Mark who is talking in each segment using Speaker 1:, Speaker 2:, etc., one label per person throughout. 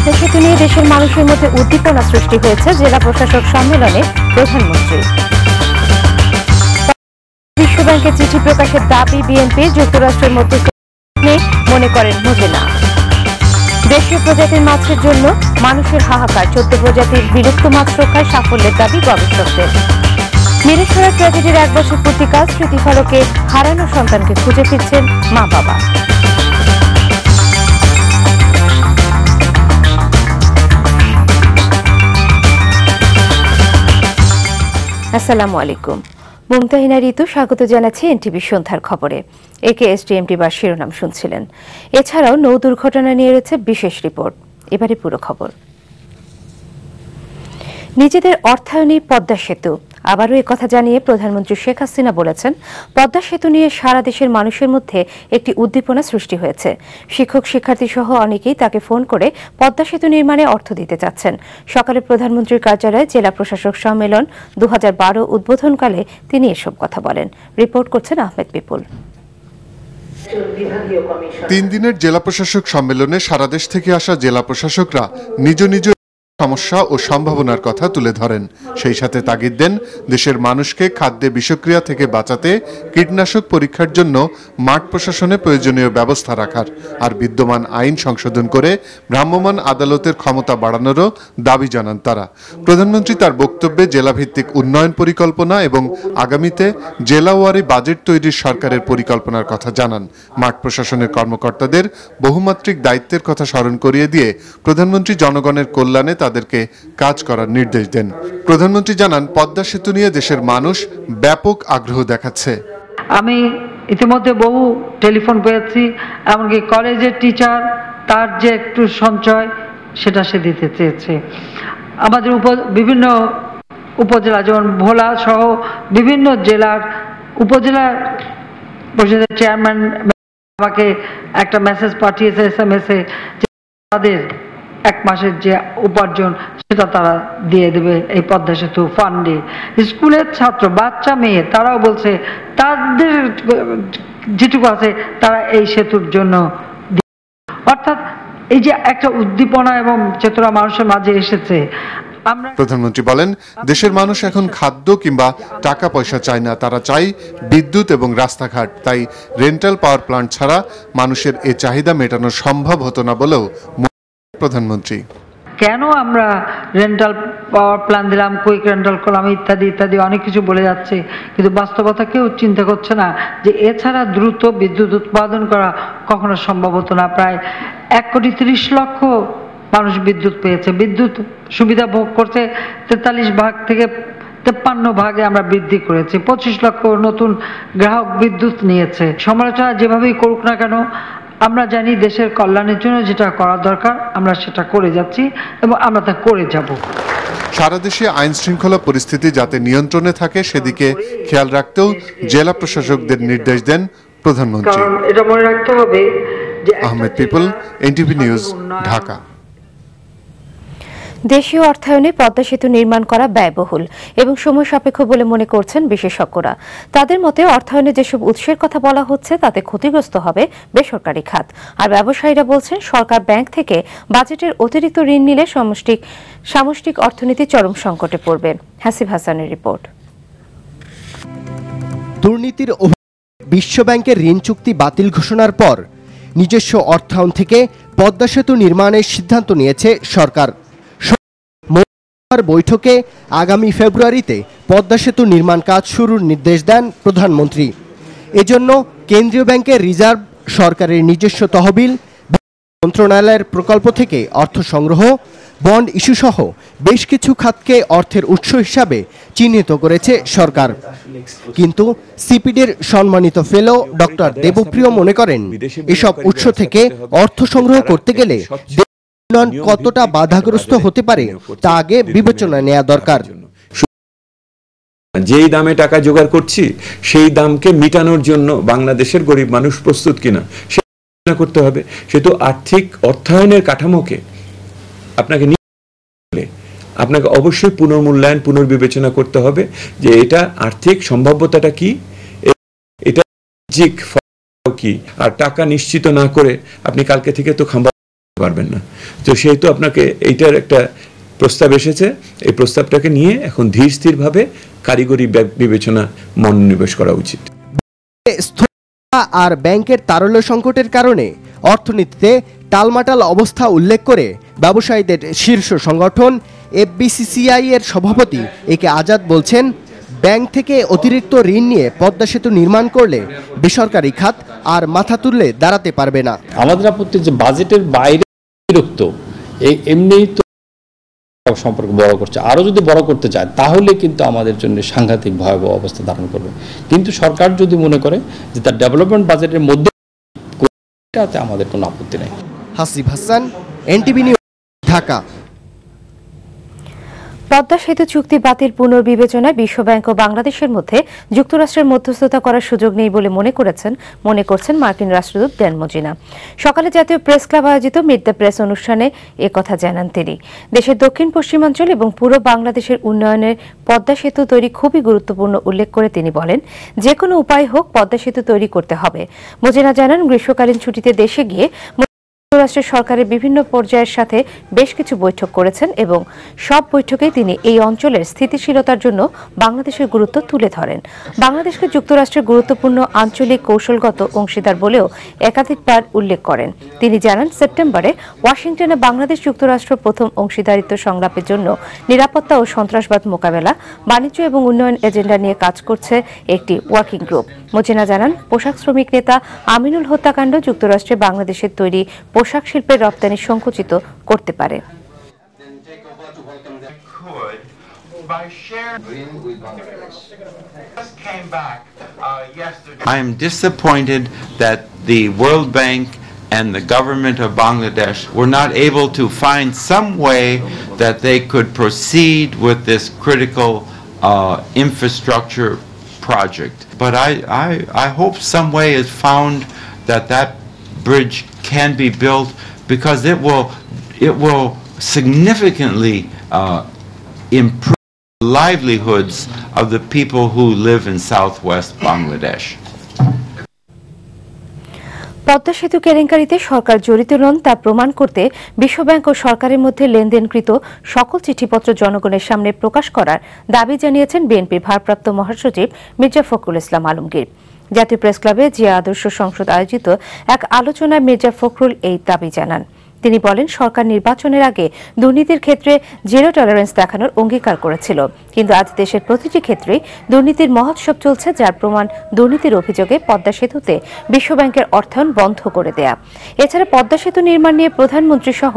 Speaker 1: পদ্মা সেতু নিয়ে দেশের মানুষের মধ্যে উদ্দীপনা সৃষ্টি হয়েছে জেলা প্রশাসক সম্মেলনে প্রধানমন্ত্রী। বিশ্বব্যাংকের চিঠি প্রকাশের দাবি বিএনপি, যুক্তরাষ্ট্রের মধ্যস্থতা মনে করেন মোজেনা। দেশীয় প্রজাতির মাছের জন্য মানুষের হাহাকার, 14 প্রজাতির বিলুপ্ত মাছ রক্ষায় সাফল্যের দাবি গবেষকদের। মিরেশ্বরা ট্র্যাজেডির 1 বছর পূর্তি কাজ, স্মৃতিফলকে হারানো সন্তানকে খুঁজে ফিরছেন মা বাবা। আসসালামু আলাইকুম। মুমতাহিনা ঋতু স্বাগত জানাচ্ছি এনটিভি সন্ধ্যার খবরে। একেএসটিএমটি বা শিরোনাম শুনছিলেন। এছাড়াও নৌ দুর্ঘটনা নিয়ে রয়েছে বিশেষ রিপোর্ট। এবারে পুরো খবর। নিজেদের অর্থায়নে পদ্মা সেতু, আবারও কথা জানিয়ে প্রধানমন্ত্রী শেখ হাসিনা বলেছেন, পদ্মা সেতু নিয়ে সারা দেশের মানুষের মধ্যে একটি উদ্দীপনা সৃষ্টি হয়েছে। শিক্ষক শিক্ষার্থী সহ অনেকেই তাকে ফোন করে পদ্মা সেতু নির্মাণে অর্থ দিতে চাচ্ছেন। সকালে প্রধানমন্ত্রীর কার্যালয়ে জেলা প্রশাসক সম্মেলন 2012 উদ্বোধনকালে তিনি এসব কথা বলেন। রিপোর্ট করছেন আহমেদ বিপুল।
Speaker 2: 3 দিনের জেলা প্রশাসক সম্মেলনে সারা দেশ থেকে আসা জেলা প্রশাসকরা নিজ নিজ সমস্যা ও সম্ভাবনার কথা তুলে ধরেন। সেই সাথে তাগিদ দেন দেশের মানুষকে খাদ্যে বিষক্রিয়া থেকে বাঁচাতে কীটনাশক পরীক্ষার জন্য মাঠ প্রশাসনে প্রয়োজনীয় ব্যবস্থা রাখার আর বিদ্যমান আইন সংশোধন করে ভ্রাম্যমাণ আদালতের ক্ষমতা বাড়ানোরও দাবি জানান তারা। প্রধানমন্ত্রী তার বক্তব্যে জেলাভিত্তিক উন্নয়ন পরিকল্পনা এবং আগামীতে জেলাওয়ারি বাজেট তৈরির সরকারের পরিকল্পনার কথা জানান। মাঠ প্রশাসনের কর্মকর্তাদের বহুমাত্রিক দায়িত্বের কথা স্মরণ করিয়ে দিয়ে প্রধানমন্ত্রী জনগণের কল্যাণে তাদেরকে কাজ করার নির্দেশ দেন। প্রধানমন্ত্রী জানান, পদ্মা সেতু নিয়ে দেশের মানুষ ব্যাপক আগ্রহ দেখাচ্ছে।
Speaker 3: আমি ইতিমধ্যে বহু টেলিফোন পেয়েছি, এমনকি কলেজের টিচার তার যে একটু সঞ্চয় সেটা সে দিতে চেয়েছে। আমাদের বিভিন্ন উপজেলা, যেমন ভোলা সহ বিভিন্ন জেলার উপজেলা পরিষদের চেয়ারম্যান আমাকে একটা মেসেজ পাঠিয়েছে SMS-এ, যে তাদের 1 মাসের যে উপার্জন সেটা তারা দিয়ে দেবে এই পদ্মা সেতু ফান্ডে। স্কুলের ছাত্র, বাচ্চা মেয়ে, তারাও বলছে তাদের যেটুকু আছে তারা এই সেতুর জন্য। অর্থাৎ এই যে একটা উদ্দীপনা এবং চেতনা মানুষের মাঝে এসেছে।
Speaker 2: প্রধানমন্ত্রী বলেন, দেশের মানুষ এখন খাদ্য কিংবা টাকা পয়সা চায় না, তারা চায় বিদ্যুৎ এবং রাস্তাঘাট। তাই রেন্টাল পাওয়ার প্ল্যান্ট ছাড়া মানুষের এ চাহিদা মেটানো সম্ভব হতো না বলেও প্রধানমন্ত্রী।
Speaker 3: কেন আমরা রেন্টাল পাওয়ার প্ল্যান দিলাম, কুইক রেন্টাল করলাম, ইত্যাদি ইত্যাদি অনেক কিছু বলে যাচ্ছে, কিন্তু বাস্তবতা কেউ চিন্তা করছে না যে এছাড়া দ্রুত বিদ্যুৎ উৎপাদন করা কখনো সম্ভব হতো না। প্রায় 1,30,00,000 মানুষ বিদ্যুৎ পেয়েছে, বিদ্যুৎ সুবিধা ভোগ করছে। 43 ভাগ থেকে 53 ভাগে আমরা বৃদ্ধি করেছি। 25 লক্ষ নতুন গ্রাহক বিদ্যুৎ নিয়েছে। সমালোচনা যেভাবেই করুক না কেন, আমরা জানি দেশের কল্যাণের জন্য যেটা করা দরকার আমরা সেটা করে যাচ্ছি এবং আমরা তা করে যাব।
Speaker 2: সারা দেশে আইন শৃঙ্খলা পরিস্থিতি যাতে নিয়ন্ত্রণে থাকে সেদিকে খেয়াল রাখতেও জেলা প্রশাসকদের নির্দেশ দেন প্রধানমন্ত্রী।
Speaker 3: এটা মনে রাখতে হবে যে
Speaker 2: Ahmed people, NTV news, Dhaka.
Speaker 1: দেশীয় অর্থায়নে পদ্মা সেতু নির্মাণ করা ব্যয়বহুল এবং সময় সাপেক্ষ বলে মনে করছেন বিশেষজ্ঞরা। তাদের মতে অর্থায়নে যেসব উৎসের কথা বলা হচ্ছে তাতে ক্ষতিগ্রস্ত হবে বেসরকারি খাত। আর ব্যবসায়ীরা বলছেন, সরকার ব্যাংক থেকে বাজেটের অতিরিক্ত ঋণ নিলে সামষ্টিক অর্থনীতি চরম সংকটে পড়বে। হাসিব হাসানের রিপোর্ট।
Speaker 4: দুর্নীতির বিশ্বব্যাংকের ঋণ চুক্তি বাতিল ঘোষণার পর নিজস্ব অর্থায়ন থেকে পদ্মা সেতু নির্মাণের সিদ্ধান্ত নিয়েছে সরকার। বৈঠকে আগামী ফেব্রুয়ারিতে পদ্মা সেতু নির্মাণ কাজ শুরুর নির্দেশ দেন প্রধানমন্ত্রী। এজন্য কেন্দ্রীয় ব্যাংকের রিজার্ভ, সরকারের নিজস্ব তহবিল, মন্ত্রণালয়ের প্রকল্প থেকে অর্থ সংগ্রহ, বন্ড ইস্যু সহ বেশ কিছু খাতকে অর্থের উৎস হিসাবে চিহ্নিত করেছে সরকার। কিন্তু সিপিডির সম্মানিত ফেলো ডক্টর দেবপ্রিয় মনে করেন, এসব উৎস থেকে অর্থ সংগ্রহ করতে গেলে কতটা বাধাগ্রস্ত হতে পারে তা আগে বিবেচনা নেওয়া দরকার।
Speaker 5: যেই দামে টাকা জোগাড় করছি সেই দামকে মিটানোর জন্য বাংলাদেশের গরিব মানুষ প্রস্তুত কিনা সেটা করতে হবে। সেহেতু আর্থিক অর্থায়নের কাঠামোকে আপনাকে অবশ্যই পুনর্মূল্যায়ন, পুনর্বিবেচনা করতে হবে যে এটা আর্থিক সম্ভাব্যতাটা কি, এটা কি। আর টাকা নিশ্চিত না করে আপনি কালকে থেকে তো পারবেন না। তো সেহেতু আপনাকে এইটার একটা প্রস্তাব এসেছে, এই প্রস্তাবটাকে নিয়ে এখন ধীর স্থিরভাবে কারিগরি বিবেচনা মনোনিবেশ করা উচিত।
Speaker 4: আর ব্যাংকের তারল্য সংকটের কারণে অর্থনীতিতে টালমাটাল অবস্থা উল্লেখ করে ব্যবসায়ীদের শীর্ষ সংগঠন এফবিসিসিআই এর সভাপতি একে আজাদ বলছেন, ব্যাংক থেকে অতিরিক্ত ঋণ নিয়ে পদ্মা সেতু নির্মাণ করলে বেসরকারি খাত আর মাথা তুললে দাঁড়াতে পারবে না।
Speaker 6: আমাদের আপত্তি যে বাজেটের বাইরে অতিরিক্ত এমনি তো সম্পর্ক বড় করছে, আরো যদি বড় করতে চায় তাহলে কিন্তু আমাদের জন্য সাংঘাতিক ভয়াবহ অবস্থা ধারণ করবে। কিন্তু সরকার যদি মনে করে যে তার ডেভেলপমেন্ট বাজেটের মধ্যে, তাতে আমাদের কোনো আপত্তি নেই।
Speaker 4: Hasib Hasan, NTV news, Dhaka.
Speaker 1: পদ্মা সেতু চুক্তি বাতিল পুনর্বিবেচনায় বিশ্বব্যাংক ও বাংলাদেশের মধ্যে যুক্তরাষ্ট্রের মধ্যস্থতা করার সুযোগ নেই বলে মনে করছেন মার্কিন রাষ্ট্রদূত ড্যান মজীনা। সকালে জাতীয় প্রেস ক্লাব আয়োজিত মিট দ্য প্রেস অনুষ্ঠানে একথা জানান তিনি। দেশের দক্ষিণ পশ্চিমাঞ্চল এবং পুরো বাংলাদেশের উন্নয়নে পদ্মা সেতু তৈরি খুবই গুরুত্বপূর্ণ উল্লেখ করে তিনি বলেন, যে কোনো উপায় হোক পদ্মা সেতু তৈরি করতে হবে। মজীনা জানান, গ্রীষ্মকালীন ছুটিতে দেশে গিয়ে যুক্তরাষ্ট্রের সরকারের বিভিন্ন পর্যায়ের সাথে বেশ কিছু বৈঠক করেছেন এবং সব বৈঠকেই তিনি এই অঞ্চলের স্থিতিশীলতার জন্য বাংলাদেশের গুরুত্ব তুলে ধরেন। বাংলাদেশকে যুক্তরাষ্ট্রের গুরুত্বপূর্ণ আঞ্চলিক কৌশলগত অংশীদার বলেও একাধিকবার উল্লেখ করেন। তিনি জানান, সেপ্টেম্বরে ওয়াশিংটনে বাংলাদেশ যুক্তরাষ্ট্র প্রথম অংশীদারিত্ব সংলাপের জন্য নিরাপত্তা ও সন্ত্রাসবাদ মোকাবেলা, বাণিজ্য এবং উন্নয়ন এজেন্ডা নিয়ে কাজ করছে একটি ওয়ার্কিং গ্রুপ। মজীনা জানান, পোশাক শ্রমিক নেতা আমিনুল হত্যাকাণ্ড যুক্তরাষ্ট্রে বাংলাদেশের তৈরি পোশাক শিল্পের রপ্তানি সংকুচিত করতে পারে।
Speaker 7: I am disappointed that the World Bank and the government of Bangladesh were not able to find some way that they could proceed with this critical infrastructure project. But I hope some way is found that bridge can be built, because it will significantly improve the livelihoods of the people who live in southwest Bangladesh.
Speaker 1: Padma সেতু কেলেঙ্কারিতে সরকার জড়িত নন তা প্রমাণ করতে বিশ্বব্যাংক ও সরকারের মধ্যে লেনদেনকৃত সকল চিঠিপত্র জনগণের সামনে প্রকাশ করার দাবি জানিয়েছেন বিএনপির ভারপ্রাপ্ত মহাসচিব মির্জা ফখরুল ইসলাম আলমগীর। জাতীয় প্রেস ক্লাবে জিয়া আদর্শ সংসদ আয়োজিত এক আলোচনায় মির্জা ফখরুল এই দাবি জানান। তিনি বলেন, সরকার নির্বাচনের আগে দুর্নীতির ক্ষেত্রে জিরো টলারেন্স দেখানোর অঙ্গীকার করেছিল, কিন্তু আজ দেশের প্রতিটি ক্ষেত্রেই দুর্নীতির মহোৎসব চলছে, যার প্রমাণ দুর্নীতির অভিযোগে পদ্মা সেতুতে বিশ্বব্যাংকের অর্থায়ন বন্ধ করে দেয়া। এছাড়া পদ্মা সেতু নির্মাণ নিয়ে প্রধানমন্ত্রী সহ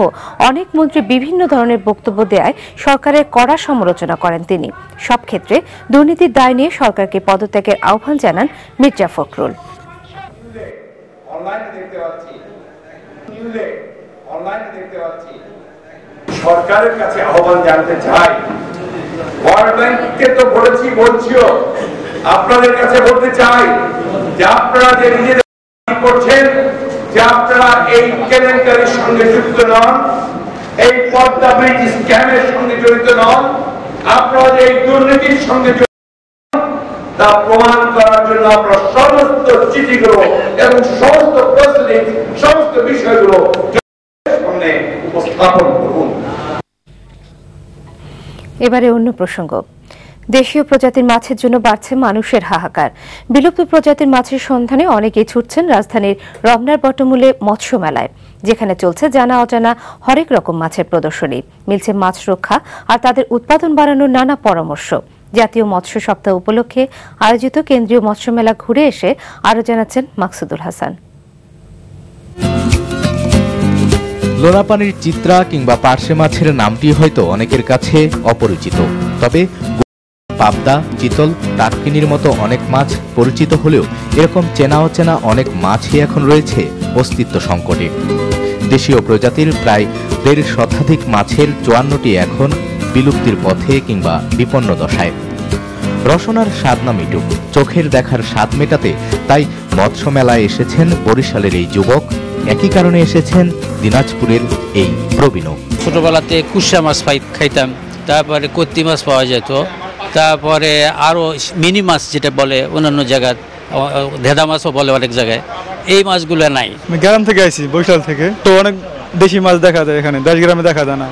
Speaker 1: অনেক মন্ত্রী বিভিন্ন ধরনের বক্তব্য দেয়ায় সরকারের কড়া সমালোচনা করেন তিনি। সব ক্ষেত্রে দুর্নীতির দায় নিয়ে সরকারকে পদত্যাগের আহ্বান জানান মির্জা ফখরুল।
Speaker 8: সরকারের কাছে আহ্বান জানাতে চাই, ওয়ার্ল্ড ব্যাংককে তো বলছিও, আপনাদের কাছে বলতে চাই যে আপনারা যে নিজেদের করছেন যে আপনারা এই কেলেঙ্কারির সঙ্গে যুক্ত নন, এই পদ্মা ব্রিজ স্ক্যামের সঙ্গে জড়িত নন, আপনারা যে এই দুর্নীতির সঙ্গে তা প্রমাণ করার জন্য আপনারা সমস্ত চিঠিগুলো এবং সমস্ত প্রসিডিং সমস্ত বিষয়গুলো সামনে উপস্থাপন করুন।
Speaker 1: এবারে অন্য প্রসঙ্গ। দেশীয় প্রজাতির মাছের জন্য বাড়ছে মানুষের হাহাকার। বিলুপ্ত প্রজাতির মাছের সন্ধানে অনেকেই ছুটছেন রাজধানীর রমনার বটমূলে মৎস্য মেলায়, যেখানে চলছে জানা অজানা হরেক রকম মাছের প্রদর্শনী। মিলছে মাছ রক্ষা আর তাদের উৎপাদন বাড়ানোর নানা পরামর্শ। জাতীয় মৎস্য সপ্তাহ উপলক্ষে আয়োজিত কেন্দ্রীয় মৎস্য মেলা ঘুরে এসে আরো জানাচ্ছেন মাকসুদুল হাসান।
Speaker 9: লোনাপানির চিত্রা কিংবা পার্শে মাছের নামটি হয়তো অনেকের কাছে অপরিচিত, তবে পাবদা, চিতল, টাটকিনির মতো অনেক মাছ পরিচিত হলেও এরকম চেনা অচেনা অনেক মাছই এখন রয়েছে অস্তিত্ব সংকটে। দেশীয় প্রজাতির প্রায় ১.৫ শতাধিক মাছের ৫৪টি এখন বিলুপ্তির পথে কিংবা বিপন্ন দশায়। রসনার স্বাদ না মিটুক, চোখের দেখার স্বাদ মেটাতে তাই মৎস্য মেলায় এসেছেন বরিশালের এই যুবক, একই কারণে এসেছেন দিনাজপুরের এই প্রবীণ।
Speaker 10: ছোটবেলাতে কুশা মাছ খাইতাম, তারপরে কত্তি মাছ পাওয়া যেত, তারপরে আরও মিনি মাছ যেটা বলে অন্যান্য জায়গায়, ধেদা মাছও বলে অনেক জায়গায়, এই মাছগুলো নাই।
Speaker 11: গ্রাম থেকে আইছি, বরিশাল থেকে, তো অনেক দেশি মাছ দেখা যায়, এখানে 10 গ্রামে দেখা যায় না।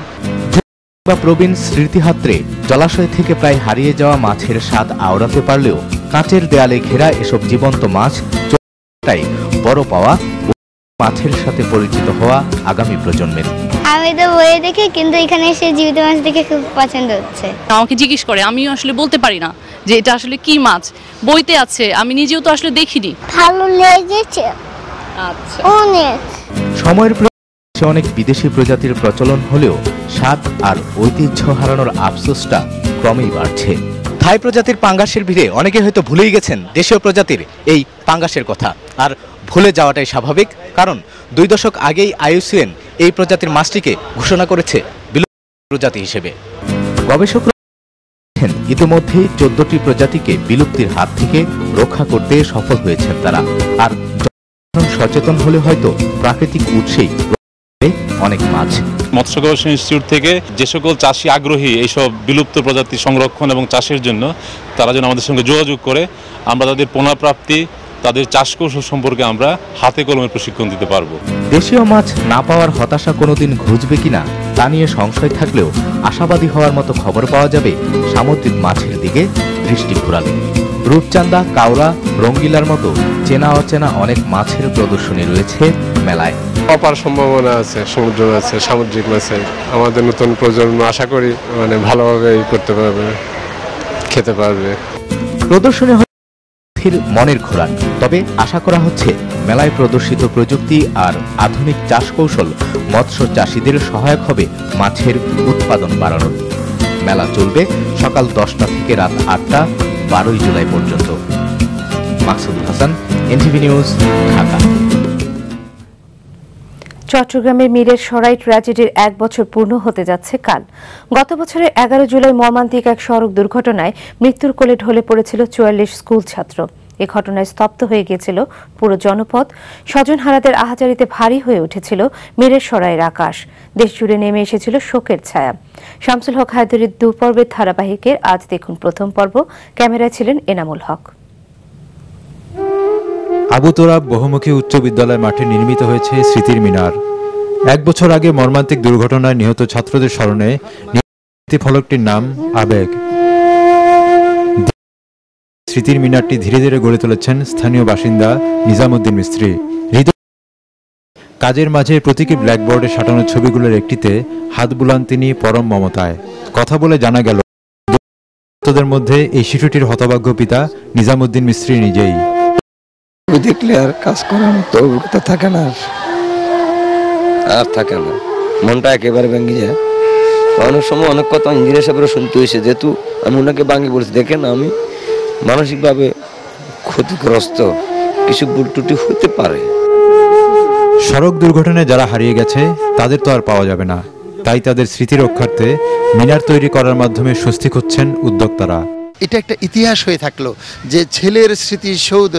Speaker 9: প্রবীণ স্মৃতিহাত্রে জলাশয় থেকে প্রায় হারিয়ে যাওয়া মাছের স্বাদ আওড়াতে পারলেও কাঁচের দেয়ালে ঘেরা এসব জীবন্ত মাছ বড় পাওয়া মাছের সাথে পরিচিত হওয়া আগামী প্রজন্মের।
Speaker 12: আমি তো বইয়ে দেখি, কিন্তু এখানে এসে জীবিত মাছ দেখে খুব পছন্দ হচ্ছে।
Speaker 13: আমাকে জিজ্ঞেস করে, আমি আসলে বলতে পারি না যে এটা আসলে কি মাছ। বইতে আছে, আমি নিজেও তো আসলে দেখিনি।
Speaker 12: ভালো লেগেছে।
Speaker 13: আচ্ছা,
Speaker 12: অনেক।
Speaker 9: সময়ের অনেক বিদেশি প্রজাতির প্রচলন হলেও স্বাদ আর ঐতিহ্য হারানোর আফসোসটা ক্রমেই বাড়ছে। থাই প্রজাতির পাঙ্গাসের ভিড়ে অনেকে হয়তো ভুলেই গেছেন দেশীয় প্রজাতির এই পাঙ্গাসের কথা। আর ভুলে যাওয়াটাই স্বাভাবিক, কারণ 2 দশক আগেই IUCN এই প্রজাতির মাছটিকে ঘোষণা করেছে বিলুপ্ত প্রজাতি হিসেবে। গবেষকরা ইতিমধ্যেই 14টি প্রজাতিকে বিলুপ্তির হাত থেকে রক্ষা করতে সফল হয়েছেন তারা। আর সচেতন হলে হয়তো প্রাকৃতিক উৎসেই অনেক মাছ।
Speaker 14: মৎস্য গবেষণা ইনস্টিটিউট থেকে যে সকল চাষি আগ্রহী এইসব বিলুপ্ত প্রজাতি সংরক্ষণ এবং চাষের জন্য, তারা যেন আমাদের সঙ্গে যোগাযোগ করে আমরা তাদের পুনঃপ্রাপ্তি, তাদের চাষ কৌশল সম্পর্কে আমরা হাতে কলমে প্রশিক্ষণ দিতে পারবো।
Speaker 9: দেশীয় মাছ না পাওয়ার হতাশা কোনোদিন ঘুচবে কিনা তা নিয়ে সংশয় থাকলেও আশাবাদী হওয়ার মতো খবর পাওয়া যাবে সামুদ্রিক মাছের দিকে দৃষ্টি ঘোরালে। রূপচাঁদা, কাওড়া, রঙ্গিলার মতো চেনা অচেনা অনেক মাছের প্রদর্শনী রয়েছে মেলায়।
Speaker 15: অপার সম্ভাবনা আছে সমুদ্র মাছের, সামুদ্রিক মাছের। আমাদের নতুন প্রজন্ম আশা করি ভালোভাবে করতে পারবে, খেতে পারবে।
Speaker 9: প্রদর্শনী মনের খোরাক, তবে আশা করা হচ্ছে মেলায় প্রদর্শিত প্রযুক্তি আর আধুনিক চাষ কৌশল মৎস্য চাষীদের সহায়ক হবে মাছের উৎপাদন বাড়ানোর। মেলা চলবে সকাল 10টা থেকে রাত 8টা, 12ই জুলাই পর্যন্ত। Maksudul Hasan, NTV news, Dhaka.
Speaker 1: চট্টগ্রামের মীরের সরাই ট্র্যাজেডির 1 বছর পূর্ণ হতে যাচ্ছে কাল। গত বছরের 11 জুলাই মর্মান্তিক এক সড়ক দুর্ঘটনায় মৃত্যুর কোলে ঢলে পড়েছিল 44 স্কুল ছাত্র। এ ঘটনায় স্তব্ধ হয়ে গিয়েছিল পুরো জনপদ। স্বজনহারাদের আহাজারিতে ভারী হয়ে উঠেছিল মীরের সরাইয়ের আকাশ। দেশ জুড়ে নেমে এসেছিল শোকের ছায়া। শামসুল হক হায়দরের 2 পর্বের ধারাবাহিকের আজ দেখুন প্রথম পর্ব। ক্যামেরায় ছিলেন এনামুল হক।
Speaker 16: আবু তোরাব বহুমুখী উচ্চ বিদ্যালয় মাঠে নির্মিত হয়েছে স্মৃতির মিনার। 1 বছর আগে মর্মান্তিক দুর্ঘটনায় নিহত ছাত্রদের স্মরণে ফলকটির নাম আবেগ। স্মৃতির মিনারটি ধীরে ধীরে গড়ে তুলেছেন স্থানীয় বাসিন্দা নিজামুদ্দিন মিস্ত্রি। কাজের মাঝে প্রতীকী ব্ল্যাকবোর্ডে সাঁটানো ছবিগুলোর একটিতে হাত বুলান তিনি পরম মমতায়। কথা বলে জানা গেল মধ্যে এই শিশুটির হতভাগ্য পিতা নিজামুদ্দিন মিস্ত্রি নিজেই।
Speaker 17: দেখলে আর কাজ করার মতো অভিজ্ঞতা থাকে না, আর থাকে না, মনটা একেবারে ভেঙে যায়। অনেক সময় অনেক কথা ইঞ্জিনিয়ার সাহেবেরও শুনতে হয়েছে, যেহেতু আমি ওনাকে ভাঙি বলছি, দেখেন আমি মানসিকভাবে ক্ষতিগ্রস্ত, কিছু ভুল ত্রুটি হতে পারে।
Speaker 16: সড়ক দুর্ঘটনায় যারা হারিয়ে গেছে তাদের তো আর পাওয়া যাবে না, তাই তাদের স্মৃতি রক্ষার্থে মিনার তৈরি করার মাধ্যমে স্বস্তি খুঁজছেন উদ্যোক্তারা।
Speaker 18: এটা একটা ইতিহাস হয়ে থাকলো যে ছেলের স্মৃতিসৌধ,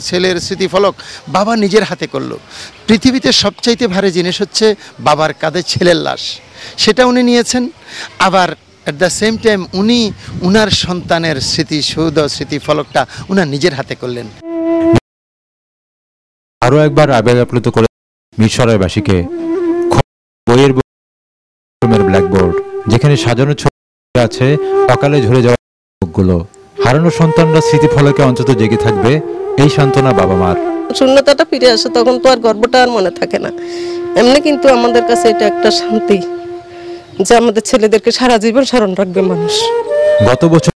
Speaker 18: ছেলের স্মৃতিফলক বাবা নিজের হাতে করলো। পৃথিবীতে সবচাইতে ভারী জিনিস হচ্ছে বাবার কাঁধে ছেলের লাশ, সেটা উনি নিয়েছেন। আবার অ্যাট দ্য সেম টাইম উনি উনার সন্তানের স্মৃতিসৌধ, স্মৃতিফলকটা উনার নিজের হাতে করলেন।
Speaker 16: আরও একবার আবেগ আপ্লুত করে মিরসরাইবাসীকে বইয়ের ব্ল্যাকবোর্ড, যেখানে সাজানো ছবি আছে অকালে ঝরে যাওয়া গুলো। হারানো সন্তানরা স্মৃতিফলকে অন্তত জেগে থাকবে, এই সান্ত্বনা বাবা মার।
Speaker 19: শূন্যতাটা ফিরে আসে, তখন তো আর গর্বটা আর মনে থাকে না। এমনি কিন্তু আমাদের কাছে এটা একটা শান্তি যে আমাদের ছেলেদেরকে সারা জীবন স্মরণ রাখবে মানুষ।
Speaker 16: গত বছর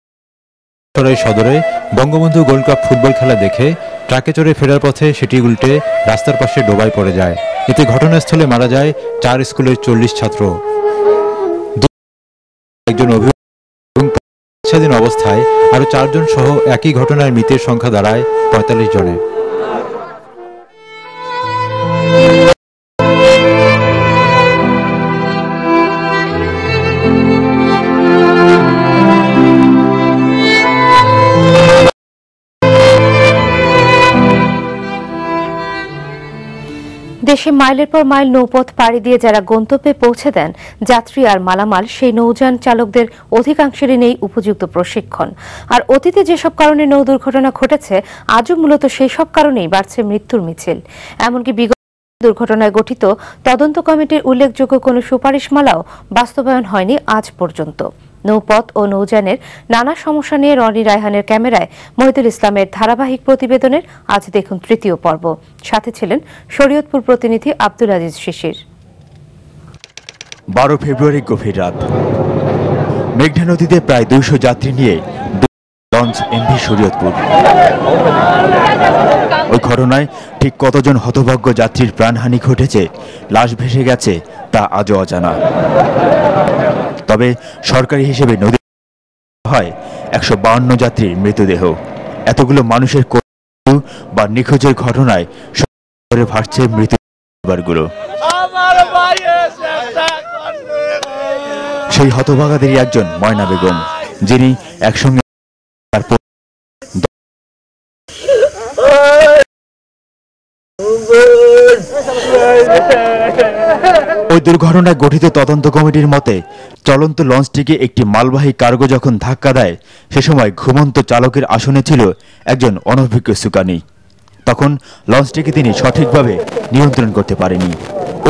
Speaker 16: সদরে বঙ্গবন্ধু গোল্ড কাপ ফুটবল খেলা দেখে ট্রাকে চড়ে ফেরার পথে সেটি উল্টে রাস্তার পাশে ডোবায় পড়ে যায়। এতে ঘটনাস্থলে মারা যায় 4 স্কুলের 40 ছাত্র। একজন স্বাধীন অবস্থায় আরো 4 জন সহ একই ঘটনায় মৃতের সংখ্যা দাঁড়ায় 45 জনে।
Speaker 1: দেশে মাইলের পর মাইল নৌপথ পাড়ি দিয়ে যারা গন্তব্যে পৌঁছে দেন যাত্রী আর মালামাল, সেই নৌযান চালকদের অধিকাংশেরই নেই উপযুক্ত প্রশিক্ষণ। আর অতীতে যেসব কারণে নৌ দুর্ঘটনা ঘটেছে, আজও মূলত সেই সব কারণেই বাড়ছে মৃত্যুর মিছিল। এমনকি দুর্ঘটনায় গঠিত তদন্ত কমিটির উল্লেখযোগ্য কোনো সুপারিশমালাও বাস্তবায়ন হয়নি আজ পর্যন্ত। নৌপথ ও নৌযানের নানা সমস্যা নিয়ে রনি রায়হানের ক্যামেরায় মহিদুল ইসলামের ধারাবাহিক প্রতিবেদনের আজ দেখুন তৃতীয় পর্ব। সাথে ছিলেন শরীয়তপুর প্রতিনিধি আব্দুল আজিজ শিশির।
Speaker 20: 12 ফেব্রুয়ারি গভীর রাত, মেঘনা নদীতে প্রায় 200 যাত্রী নিয়ে লঞ্চ এমভি শরীয়তপুর। ওই ঘটনায় ঠিক কতজন হতভাগ্য যাত্রীর প্রাণহানি ঘটেছে, লাশ ভেসে গেছে তা আজও অজানা। তবে সরকারি হিসেবে নদী হয় 152 যাত্রীর মৃতদেহ। এতগুলো মানুষের বা নিখোঁজের ঘটনায় ভাসছে মৃত পরিবারগুলো। সেই হতভাগাদেরই একজন ময়না বেগম, যিনি একসঙ্গে ওই দুর্ঘটনায় গঠিত তদন্ত কমিটির মতে চলন্ত লঞ্চটিকে একটি মালবাহী কার্গো যখন ধাক্কা দেয়, সে সময় ঘুমন্ত চালকের আসনে ছিল একজন অনভিজ্ঞ সুকানি। তখন লঞ্চটিকে তিনি সঠিকভাবে নিয়ন্ত্রণ করতে পারেনি।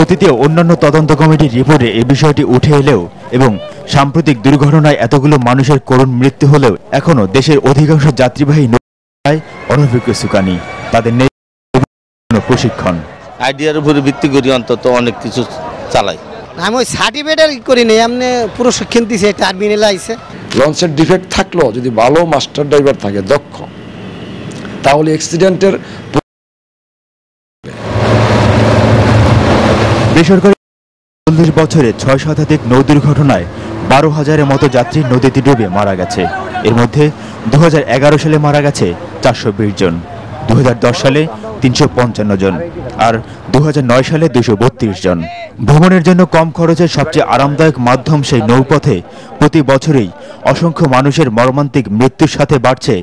Speaker 20: অতীতে অন্যান্য তদন্ত কমিটির রিপোর্টে এই বিষয়টি উঠে এলেও এবং সাম্প্রতিক দুর্ঘটনায় এতগুলো মানুষের করুণ মৃত্যু হলেও এখনো দেশের অধিকাংশ যাত্রীবাহী নৌকায় অনভিজ্ঞ সুকানি, তাদের নেই প্রশিক্ষণ।
Speaker 21: আইডিয়ার উপরে ভিত্তি করি অন্তত অনেক কিছু চালাই।
Speaker 22: আমি ওই সার্টিফিকেট করি নাই, আপনি প্রশিক্ষণ দিছে টার্মিনালে আইছে।
Speaker 23: লঞ্চের ডিফেক্ট থাকলেও যদি ভালো মাস্টার ড্রাইভার থাকে দক্ষ, তাহলে অ্যাক্সিডেন্টের
Speaker 20: বেসরকারি 40 বছরে 6 শতাধিক নৌ দুর্ঘটনায় 12,000-এর মতো যাত্রী নদীতে ডুবে মারা গেছে। এর মধ্যে 2011 সালে মারা গেছে 420 জন, 2010 সালে 355 জন, আর 2009 সালে 232 জন। ভ্রমণের জন্য কম খরচে সবচেয়ে আরামদায়ক মাধ্যম সেই নৌপথে প্রতি বছরেই অসংখ্য মানুষের মর্মান্তিক মৃত্যুর সাথে বাড়ছে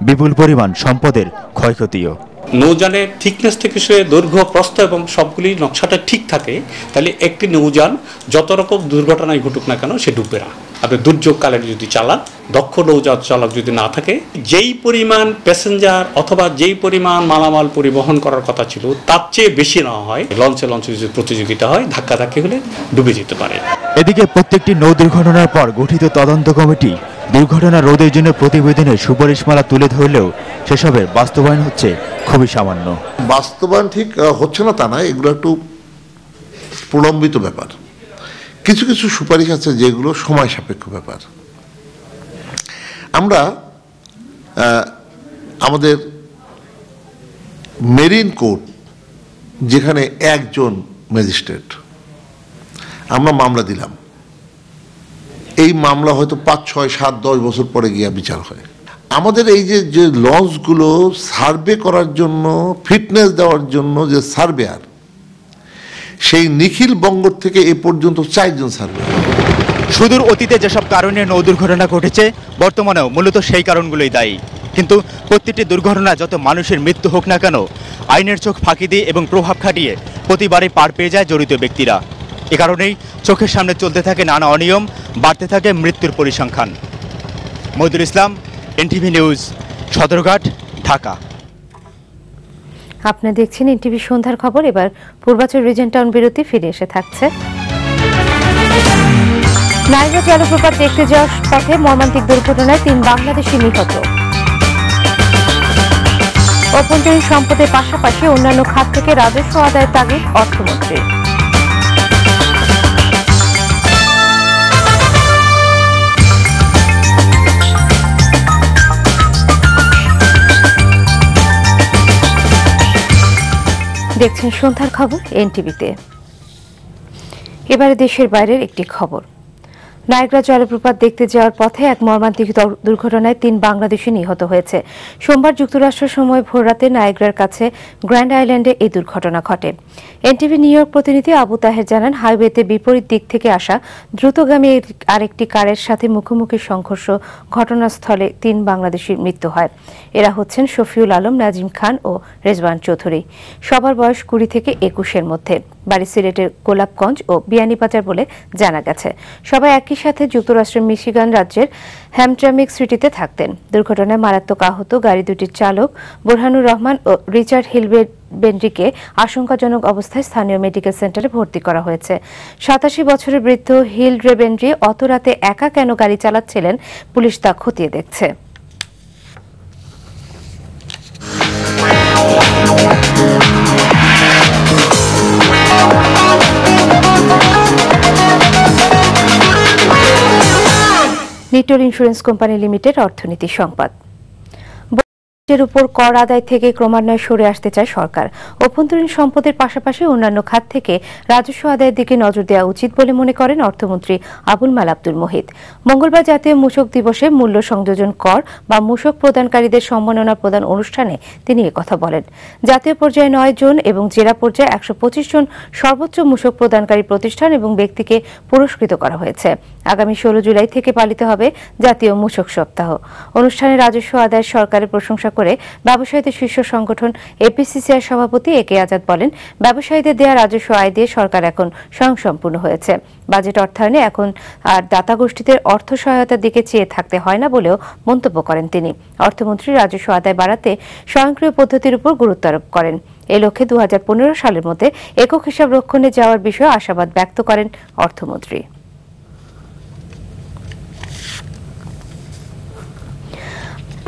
Speaker 20: বিপুল পরিমাণ সম্পদের ক্ষয়ক্ষতিও।
Speaker 24: নৌযানের থিকনেস থেকে শুরু দৈর্ঘ্য, প্রস্থ এবং সবগুলি নকশাটা ঠিক থাকে, তাহলে একটি নৌযান যত রকম দুর্ঘটনায় ঘটুক না কেন সে ডুববে না। আপনি দুর্যোগকালে যদি চালান, দক্ষ নৌযান চালক যদি না থাকে, যেই পরিমাণ প্যাসেঞ্জার অথবা যেই পরিমাণ মালামাল পরিবহন করার কথা ছিল তার চেয়ে বেশি না হয়, লঞ্চে যদি প্রতিযোগিতা হয়, ধাক্কাধাক্কি হলে ডুবে যেতে পারে।
Speaker 20: এদিকে প্রত্যেকটি নৌ দুর্ঘটনার পর গঠিত তদন্ত কমিটি দুর্ঘটনা রোধের জন্য প্রতিবেদনের সুপারিশমালা তুলে ধরলেও সেসবের বাস্তবায়ন হচ্ছে খুবই সামান্য।
Speaker 25: বাস্তবায়ন ঠিক হচ্ছে না তা না, এগুলো একটু প্রলম্বিত ব্যাপার। কিছু কিছু সুপারিশ আছে যেগুলো সময় সাপেক্ষ ব্যাপার। আমরা আমাদের মেরিন কোর্ট, যেখানে একজন ম্যাজিস্ট্রেট, আমরা মামলা দিলাম। এই মামলা হয়তো 5, 6, 7, 10 বছর পরে গিয়ে বিচার হয়। আমাদের এই যে লঞ্চগুলো সার্ভে করার জন্য, ফিটনেস দেওয়ার জন্য যে সার্ভেয়ার, সেই নিখিল বঙ্গর থেকে এ পর্যন্ত 4 জন সার্ভেয়ার।
Speaker 20: সুদূর অতীতে যেসব কারণে নৌ দুর্ঘটনা ঘটেছে, বর্তমানেও মূলত সেই কারণগুলোই দায়ী। কিন্তু প্রতিটি দুর্ঘটনা যত মানুষের মৃত্যু হোক না কেন, আইনের চোখ ফাঁকি দিয়ে এবং প্রভাব খাটিয়ে প্রতিবারই পার পেয়ে যায় জড়িত ব্যক্তিরা। এ কারণেই চোখের সামনে চলতে থাকে নানা অনিয়ম, বাড়তে থাকে মৃত্যুর পরিসংখ্যান। মহিদুল ইসলাম, এনটিভি নিউজ, সদরঘাট, ঢাকা।
Speaker 1: আপনি দেখছেন এনটিভি সন্ধ্যার খবর। এবার পূর্বাচল রিজেন্ট টাউন বিরতি, ফিরে এসে থাকছে। নাইগ্রা জলপ্রপাত দেখতে যাওয়ার পথে মর্মান্তিক দুর্ঘটনায় 3 বাংলাদেশি নিহত। অভ্যন্তরীণ সম্পদের পাশাপাশি অন্যান্য খাত থেকে রাজস্ব আদায়ের তাগিদ অর্থমন্ত্রী। দেখছেন সন্ধ্যার খবর এনটিভিতে। এবারে দেশের বাইরের একটি খবর। নায়াগ্রা জলপ্রপাত দেখতে যাওয়ার পথে এক মর্মান্তিক দুর্ঘটনায় 3 বাংলাদেশি নিহত হয়েছে। সোমবার যুক্তরাষ্ট্র সময় ভোররাতে নায়াগ্রার কাছে গ্র্যান্ড আইল্যান্ডে এই দুর্ঘটনা ঘটে। এনটিভি নিউ ইয়র্ক প্রতিনিধি আবু তাহের জানান, হাইওয়েতে বিপরীত দিক থেকে আসা দ্রুতগামী আরেকটি কারের সাথে মুখোমুখি সংঘর্ষ ঘটনাস্থলে 3 বাংলাদেশির মৃত্যু হয়। এরা হচ্ছেন শফিউল আলম, নাজিম খান ও রেজওয়ান চৌধুরী। সবার বয়স 20 থেকে 21-এর মধ্যে। বাড়ি সিলেটের গোলাপগঞ্জ ও বিয়ানীবাজার বলে জানা গেছে। সবাই একই একই সাথে যুক্তরাষ্ট্রের মিশিগান রাজ্যের হ্যামট্রামিক সিটিতে থাকতেন। দুর্ঘটনায় মারাত্মক আহত গাড়ি দুটির চালক বোরহানুর রহমান ও রিচার্ড হিলবেন্ড্রিকে আশঙ্কাজনক অবস্থায় স্থানীয় মেডিকেল সেন্টারে ভর্তি করা হয়েছে। 87 বছরের বৃদ্ধ হিলবেন্ড্রি অত রাতে একা কেন গাড়ি চালাচ্ছিলেন, পুলিশ তা খতিয়ে দেখছে। নিটোর ইন্স্যুরেন্স কোম্পানি লিমিটেড অর্থনীতি সংবাদ। এর উপর কর আদায় থেকে ক্রমান্বয়ে সরে আসতে চায় সরকার। অভ্যন্তরীণ সম্পদের পাশাপাশি অন্যান্য খাত থেকে রাজস্ব আদায়ের দিকে নজর দেওয়া উচিত বলে মনে করেন অর্থমন্ত্রী আবুল মাল আব্দুল মুহিত। মঙ্গলবার জাতীয় মূসক দিবসে মূল্য সংযোজন কর বা মূসক প্রদানকারীদের সম্মাননা প্রদান অনুষ্ঠানে তিনি একথা বলেন। জাতীয় পর্যায়ে 9 জন এবং জেলা পর্যায়ে 125 জন সর্বোচ্চ মূসক প্রদানকারী প্রতিষ্ঠান এবং ব্যক্তিকে পুরস্কৃত করা হয়েছে। আগামী 16 জুলাই থেকে পালিত হবে জাতীয় মূসক সপ্তাহ। অনুষ্ঠানে রাজস্ব আদায়ের সরকারের প্রশংসা করে ব্যবসায়ীদের শীর্ষ সংগঠন এপিসিসিআই সভাপতি একে আজাদ বলেন, ব্যবসায়ীদের দেয়া রাজস্ব আয় দিয়ে সরকার এখন স্বয়ংসম্পূর্ণ হয়েছে। বাজেট অর্থায়নে এখন আর দাতা গোষ্ঠীদের অর্থ সহায়তার দিকে চেয়ে থাকতে হয় না বলেও মন্তব্য করেন তিনি। অর্থমন্ত্রী রাজস্ব আদায় বাড়াতে স্বয়ংক্রিয় পদ্ধতির উপর গুরুত্ব আরোপ করেন। এ লক্ষ্যে 2015 সালের মধ্যে একক হিসাব রক্ষণে যাওয়ার বিষয়ে আশাবাদ ব্যক্ত করেন অর্থমন্ত্রী।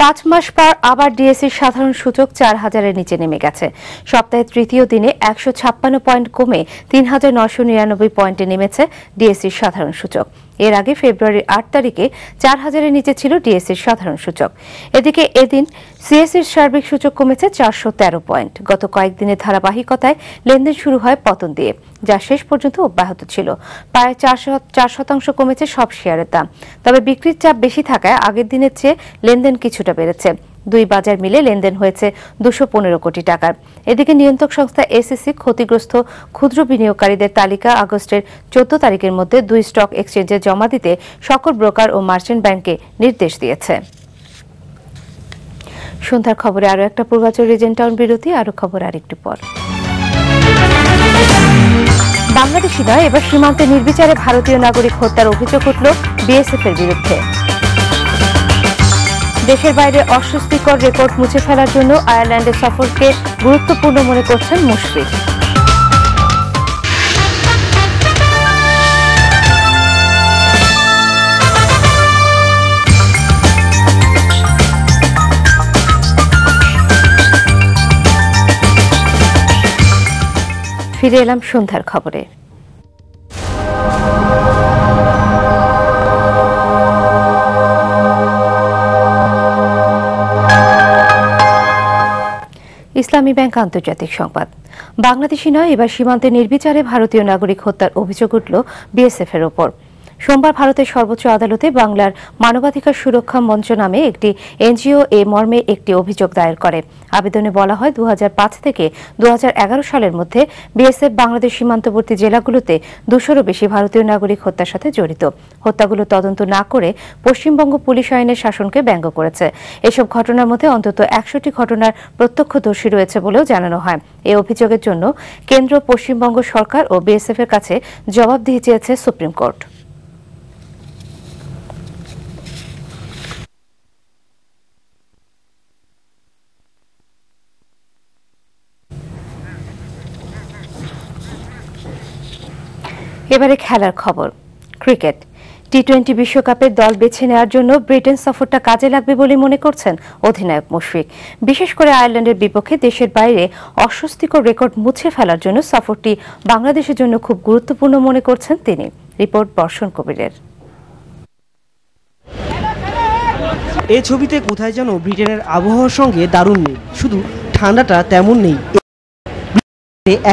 Speaker 1: 5 মাস পর আবার ডিএসসির সাধারণ সূচক 4000-এর নিচে নেমে গেছে। সপ্তাহের তৃতীয় দিনে 156 পয়েন্ট কমে 3999 পয়েন্টে নেমেছে ডিএসসির সাধারণ সূচক। এর আগে ফেব্রুয়ারির 8 তারিখে 4000-এর নিচে ছিল ডিএসসির সাধারণ সূচক। এদিকে এদিন সিএসসির সার্বিক সূচক কমেছে 413 পয়েন্ট। গত কয়েকদিনের ধারাবাহিকতায় লেনদেন শুরু হয় পতন দিয়ে, যা শেষ পর্যন্ত অব্যাহত ছিল। প্রায় 4% কমেছে সব শেয়ারের দাম। তবে বিক্রির চাপ বেশি থাকায় আগের দিনের চেয়ে লেনদেন কিছুটা বেড়েছে। দুই বাজার মিলে লেনদেন হয়েছে 215 কোটি টাকার। এদিকে নিয়ন্ত্রক সংস্থা এসএসসি ক্ষতিগ্রস্ত ক্ষুদ্র বিনিয়োগকারীদের তালিকা আগস্টের 14 তারিখের মধ্যে 2 স্টক এক্সচেঞ্জে জমা দিতে সকল ব্রোকার ও মার্চেন্ট ব্যাংককে নির্দেশ দিয়েছে। সন্ধ্যার খবরে আরো একটা পূর্বাচল রিজেন্ট টাউন বিরতি, আরো খবর আরেকটু পর। বাংলাদেশি নয়, এবার সীমান্তে নির্বিচারে ভারতীয় নাগরিক হত্যার অভিযোগ উঠল বিএসএফ এর বিরুদ্ধে। দেশের বাইরে অস্বস্তিকর রেকর্ড মুছে ফেলার জন্য আয়ারল্যান্ডের সফরকে গুরুত্বপূর্ণ মনে করছেন মুশফিক। ফিরে এলাম সন্ধ্যার খবরে। ইসলামী ব্যাংক আন্তর্জাতিক সংবাদ। বাংলাদেশি নয়, এবার সীমান্তে নির্বিচারে ভারতীয় নাগরিক হত্যার অভিযোগ উঠল বিএসএফ এর ওপর। সোমবার ভারতের সর্বোচ্চ আদালতে বাংলার মানবাধিকার সুরক্ষা মঞ্চ নামে একটি এনজিও এ মর্মে একটি অভিযোগ দায়ের করে। আবেদনে বলা হয় 2005 থেকে 2011 সালের মধ্যে বিএসএফ বাংলাদেশ সীমান্তবর্তী জেলাগুলোতে 200-রও বেশি ভারতীয় নাগরিক হত্যার সাথে জড়িত। হত্যাগুলো তদন্ত না করে পশ্চিমবঙ্গ পুলিশ আইনের শাসনকে ব্যঙ্গ করেছে। এসব ঘটনার মধ্যে অন্তত 100টি ঘটনার প্রত্যক্ষদর্শী রয়েছে বলেও জানানো হয়। এই অভিযোগের জন্য কেন্দ্র, পশ্চিমবঙ্গ সরকার ও বিএসএফ এর কাছে জবাবদিহি চেয়েছে সুপ্রিম কোর্ট। এবারে খেলার খবর। ক্রিকেট টি-20 বিশ্বকাপের দল বেছে নেওয়ার জন্য ব্রিটেন সফরটা কাজে লাগবে বলে মনে করছেন অধিনায়ক মুশফিক। বিশেষ করে আয়ারল্যান্ডের বিপক্ষে দেশের বাইরে অস্বস্তিকর রেকর্ড মুছে ফেলার জন্য সফরটি বাংলাদেশের জন্য খুব গুরুত্বপূর্ণ মনে করছেন তিনি। রিপোর্ট বর্ষণ কবিরের।
Speaker 2: এই ছবিতে কোথায় যেন ব্রিটেনের আবহাওয়ার সঙ্গে দারুণ মিল, শুধু ঠান্ডাটা তেমন নেই।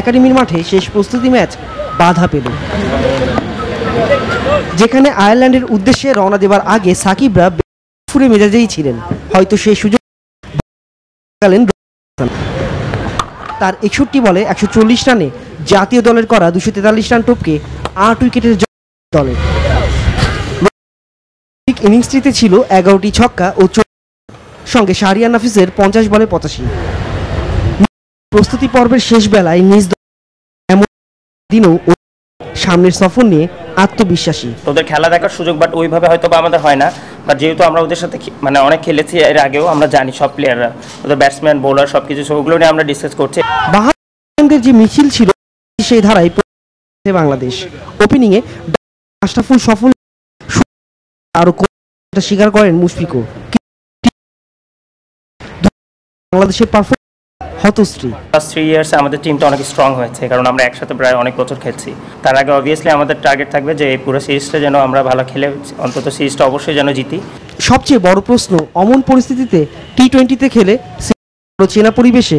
Speaker 2: একাডেমির মাঠে শেষ প্রস্তুতি ম্যাচ বাধা পেল, যেখানে আয়ারল্যান্ডের উদ্দেশ্যে রওনা দেবার আগে সাকিবরা ফুরে মেজাজেই ছিলেন। হয়তো সেই সুযোগ তার 61 বলে 140 রানে জাতীয় দলের করা 243 রান টপকে 8 উইকেটের দলের ইনিংসটিতে ছিল 11টি ছক্কা ও সঙ্গে শাহরিয়ার নাফিসের 50 বলে 85। প্রস্তুতি পর্বের শেষ বেলায় নিজ দিনও সামনের সফর নিয়ে আত্মবিশ্বাসী।
Speaker 3: ওদের খেলা দেখার সুযোগ বাট ওইভাবে হয়তো বা আমাদের হয় না, বাট যেহেতু আমরা ওদের সাথে মানে অনেক খেলেছি এর আগেও, আমরা জানি সব প্লেয়াররা, ওদের ব্যাটসম্যান বোলার সবকিছু, ওগুলো নিয়ে আমরা ডিসকাস করছি।
Speaker 2: বাহাদুরদের যে মিছিল ছিল সেই ধারায় বাংলাদেশ। ওপেনিংয়ে আশরাফুল সফল আরো স্বীকার করেন মুশফিকও। বাংলাদেশের পারফরম্যান্স হতশ্রী।
Speaker 3: ফার্স্ট 3 ইয়ার্স আমাদের টিমটা অনেক স্ট্রং হয়েছে, কারণ আমরা একসাথে প্রায় অনেক বছর খেলছি। তার আগে অবভিয়াসলি আমাদের টার্গেট থাকবে যে এই পুরো সিরিজটা যেন আমরা ভালো খেলে অন্তত সিরিজটা অবশ্যই যেন জিতি।
Speaker 2: সবচেয়ে বড় প্রশ্ন, অমন পরিস্থিতিতে টি-20তে খেলে চেনা পরিবেশে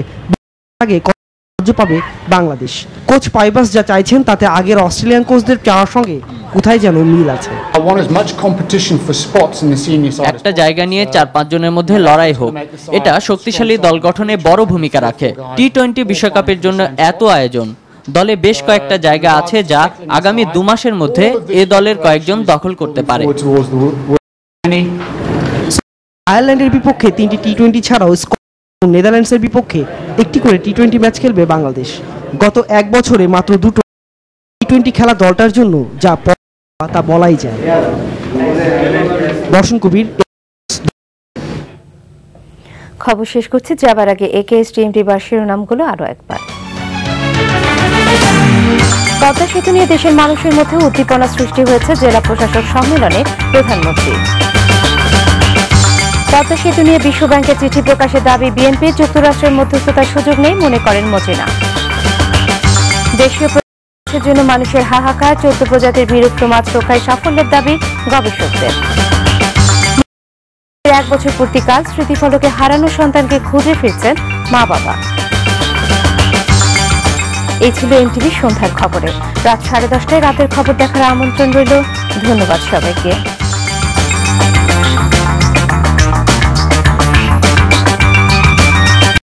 Speaker 2: আগে সাহায্য পাবে বাংলাদেশ। কোচ পাইবাস যা চাইছেন তাতে আগের অস্ট্রেলিয়ান কোচদের চাওয়ার সঙ্গে কোথায় যেন মিল আছে।
Speaker 4: একটা জায়গা নিয়ে 4-5 জনের মধ্যে লড়াই হোক, এটা শক্তিশালী দল গঠনে বড় ভূমিকা রাখে। টি-20 বিশ্বকাপের জন্য এত আয়োজন, দলে বেশ কয়েকটা জায়গা আছে যা আগামী 2 মাসের মধ্যে এ দলের কয়েকজন দখল করতে পারে।
Speaker 2: আয়ারল্যান্ডের বিপক্ষে 3টি টি-20 ছাড়াও নেদারল্যান্ডসের বিপক্ষে একটি করে টি-20 ম্যাচ খেলবে বাংলাদেশ। গত 1 বছরে মাত্র 2টো টি-20 খেলা দলটার জন্য যা তা বলাই যায়। বর্ষণ কবির।
Speaker 1: খবর শেষ করছি, যাবার আগে একেএস টিএমটি বা শিরোনামগুলো আরো একবার। পদ্মা সেতু নিয়ে দেশের মানুষের মধ্যে উদ্দীপনা সৃষ্টি হয়েছে জেলা প্রশাসক সম্মেলনে প্রধানমন্ত্রী। পদ্মা সেতু নিয়ে বিশ্বব্যাংকের চিঠি প্রকাশের দাবি বিএনপি, যুক্তরাষ্ট্রের মধ্যস্থতার সুযোগ নেই মনে করেন মজিনা। দেশীয় প্রজাতির জন্য মানুষের হাহাকার, 14 প্রজাতির বিলুপ্ত মাছ রক্ষায় সাফল্যের দাবি গবেষকদের। 1 বছর পূর্তিকাল, স্মৃতিফলকে হারানো সন্তানকে খুঁজে ফিরছেন মা বাবা। এই ছিল এনটিভি সন্ধ্যার খবরে। রাত 10:30টায় রাতের খবর দেখার আমন্ত্রণ রইল। ধন্যবাদ সবাইকে।